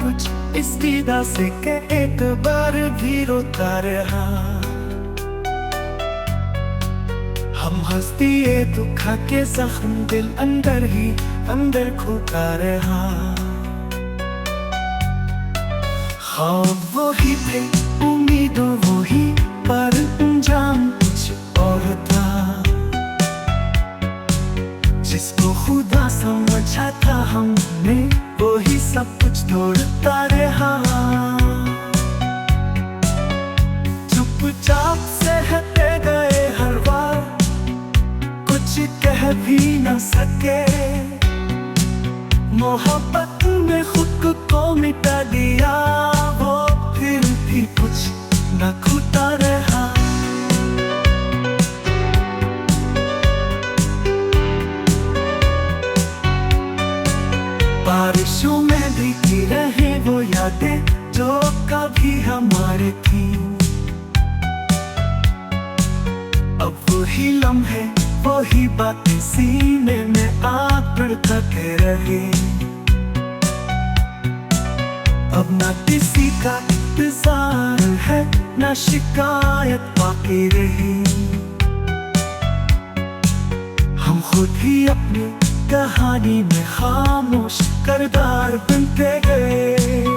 कुछ इस विदा से के एक बार भी रोता रहा। हम हंस दिए दुखा के जख्म दिल अंदर ही अंदर खोता रहा। ख्वाब वही थे उम्मीदों वही पर अंजाम कुछ और था। जिसको खुदा समझा था हमने वही सब कुछ तोड़ता रहा। चुपचाप सहते गए हर बार कुछ कह भी न सके। मोहब्बत में खुद को मिटा दिया वो फिर भी कुछ न खोता रहा। बारिशों में भीगी रहे वो यादें जो कभी हमारे थी। अब वही लम्हे वही बातें सीने में आग भड़काते रहे। अब ना किसी का इंतजार है ना शिकायत बाकी रही। हम खुद ही अपनी कहानी में खामोश किरदार बनते गए।